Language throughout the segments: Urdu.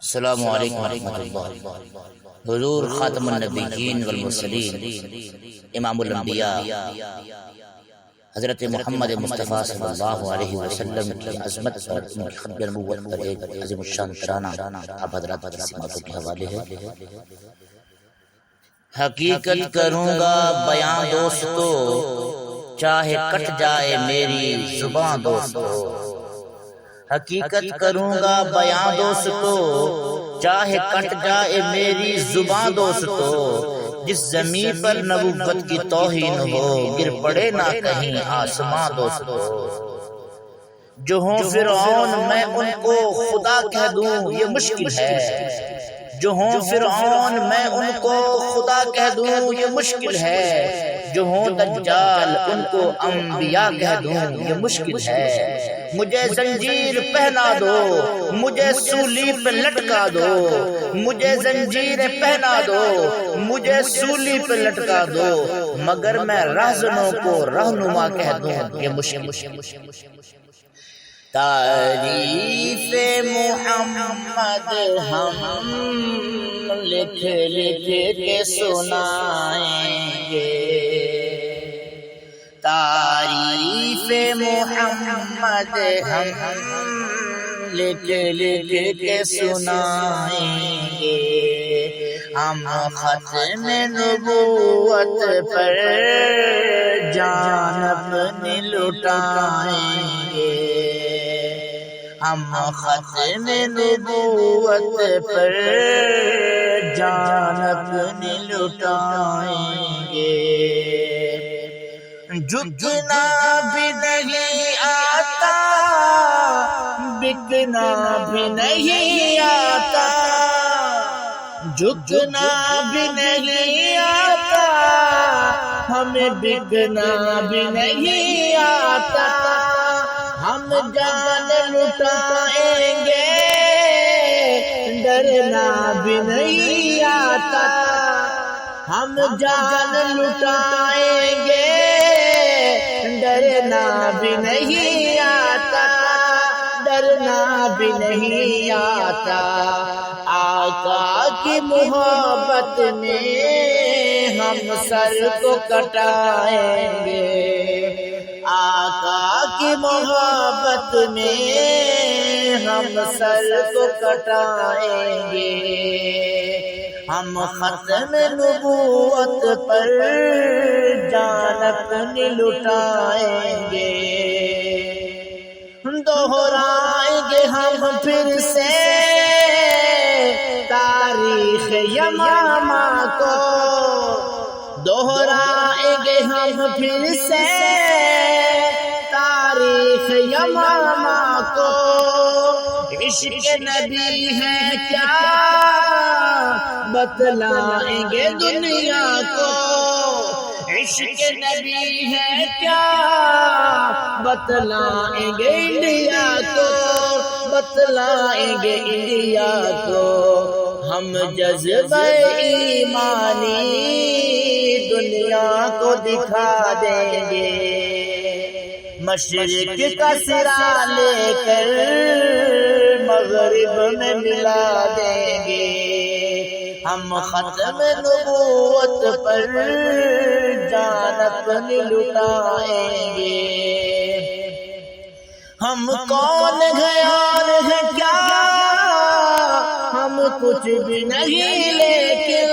السلام علیکم ورحمۃ اللہ۔ حضور خاتم النبیین والمرسلین، امام الانبیاء حضرت محمد مصطفیٰ صلی اللہ علیہ وسلم کی عظمت پر، ان کی ختم نبوت پر ایک عظیم الشان ترانہ آپ حضرات کی سماعتوں کے حوالے ہے۔ حقیقت کروں گا بیاں دوستو، چاہے کٹ جائے میری زباں دوستو۔ حقیقت کروں گا بیاں دوستو، چاہے کٹ جائے میری زباں دوستو۔ جس زمین پر نبوت کی توہین ہو، گر پڑے نہ کہیں آسماں دوستو۔ جو ہوں فرعون میں ان کو خدا کہہ دوں یہ مشکل ہے، جو ہوں فرعون میں ان کو خدا کہہ دوں یہ مشکل ہے، جو ہوں دجال ان کو انبیاء کہہ دوں یہ مشکل ہے۔ مجھے زنجیر پہنا دو، مجھے سولی پہ لٹکا دو، مجھے زنجیر پہنا دو، مجھے سولی پہ لٹکا دو، مگر میں راہزنوں کو رہنما کہہ دوں یہ مشکل ہے۔ تعریف محمد ہم لکھ لکھ کے سنائیں گے، تعریف محمد ہم لکھ لکھ کے سنائیں گے۔ ہم ختم نبوت پر جان اپنی لٹائیں گے، ہم ختم نبوت پر جان اپنی لٹائیں گے۔ جھکنا بھی نہیں آتا، بکنا بھی نہیں آتا، جھکنا بھی نہیں آتا، ہمیں بکنا بھی نہیں آتا۔ ہم جان لٹائیں گے، ڈرنا بھی نہیں آتا۔ ہم جان لٹائیں گے، ڈرنا بھی نہیں آتا، ڈرنا بھی نہیں آتا۔ آقا کی محبت میں ہم سر کو کٹائیں گے، آقا کی محبت میں ہم سر کو کٹائیں گے۔ ہم ختم نبوت پر جان اپنی لٹائیں گے، دوہرائیں گے ہم پھر سے تاریخ یمامہ کو، دوہرائیں گے ہم پھر سے تاریخ یمامہ کو۔ عشق نبی ہے کیا بتلائیں گے دنیا کو، عشق نبی ہے کیا بتلائیں گے انڈیا کو، بتلائیں گے انڈیا کو۔ ہم جذبہ ایمانی دنیا کو دکھا دیں گے، مشرق کا سرا لے کر مغرب میں ملا دیں گے۔ ہم ختم نبوت پر جان اپنی لٹائیں گے۔ ہم کون ہیں اور ہیں کیا، ہم کچھ بھی نہیں لیکن،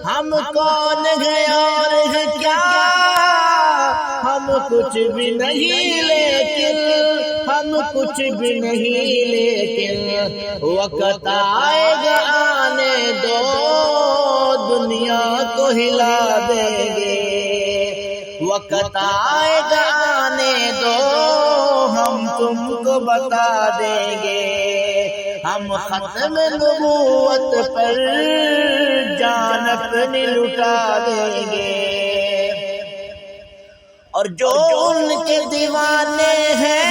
ہم کون ہیں اور ہیں کیا، ہم کچھ بھی نہیں لیکن، ہم کچھ بھی نہیں لیکن۔ وقت آئے گا آنے دو، دنیا کو ہلا دیں گے، وقت آئے گا آنے دو، ہم تم کو بتا دیں گے۔ ہم ختم نبوت پر جان اپنی لٹا دیں گے، اور جو ان کے دیوانے ہیں،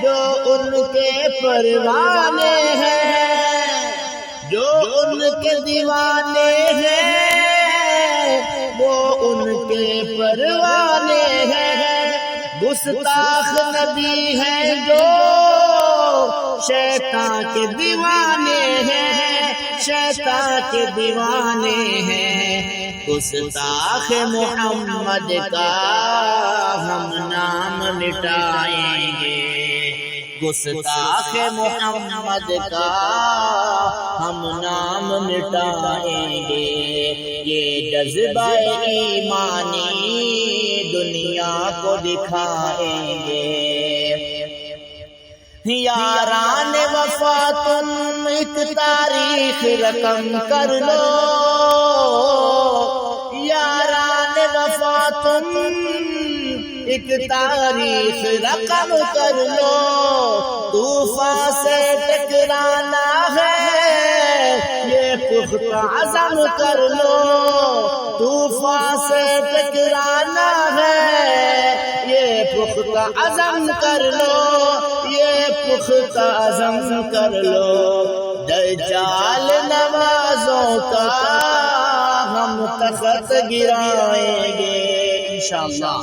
جو ان کے پروانے ہیں، جو ان کے دیوانے ہیں، وہ ان کے پروانے ہیں۔ گستاخ نبی ہے جو شیطان کے دیوانے ہیں، شیطان کے دیوانے ہیں، گستاخ محمد کا ہم نام مٹائیں گے، گستاخ محمد کا ہم نام مٹائیں گے، یہ جذبہ ایمانی دنیا کو دکھائیں گے۔ یاران وفا تم ایک تاریخ رقم کر لو، یاران وفا تم ایک تاریخ رقم کر لو، طوفان سے ٹکرانا ہے یہ پختہ عزم کر لو، طوفان سے ٹکرانا ہے یہ پختہ عزم کر لو، یہ پختہ عزم کر لو، دجال نوازوں کا ہم تخت گرائیں گے انشاءاللہ،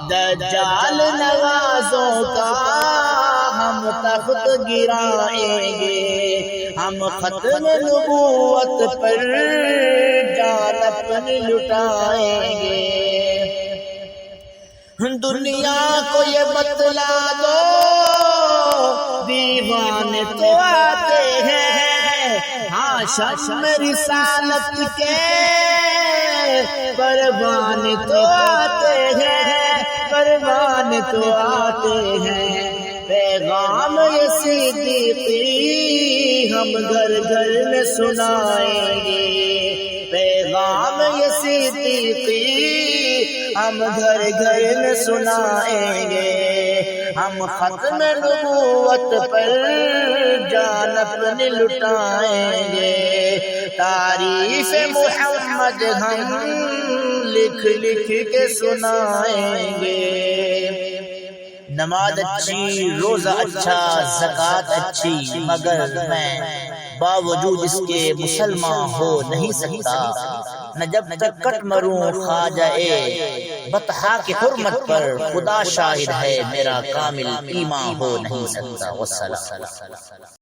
دجال نوازوں کا ہم تخت گرائیں گے، ہم ختم نبوت پر جان اپنی لٹائیں گے۔ دنیا کو یہ بتلا دو دیوانے تو آتے ہیں، ہاں شم رسالت کے پروان تو آتے ہیں، پروان تو آتے ہیں، پیغام یہ صدیقی ہم گھر گھر میں سنائیں گے، پیغام یہ صدیقی ہم گھر گھر میں سنائیں گے، ہم ختم نبوت پر جان اپنی لٹائیں گے، تعریف محمد ہم لکھ لکھ کے سنائیں گے۔ نماز اچھی، روزہ اچھا، زکوٰۃ اچھی، مگر میں باوجود اس کے مسلمان ہو نہیں سکتا، نہ جب تک کٹ مروں خواجہ بطحا کی حرمت پر، خدا شاہد ہے میرا کامل ایمان ہو نہیں سکتا۔ والسلام۔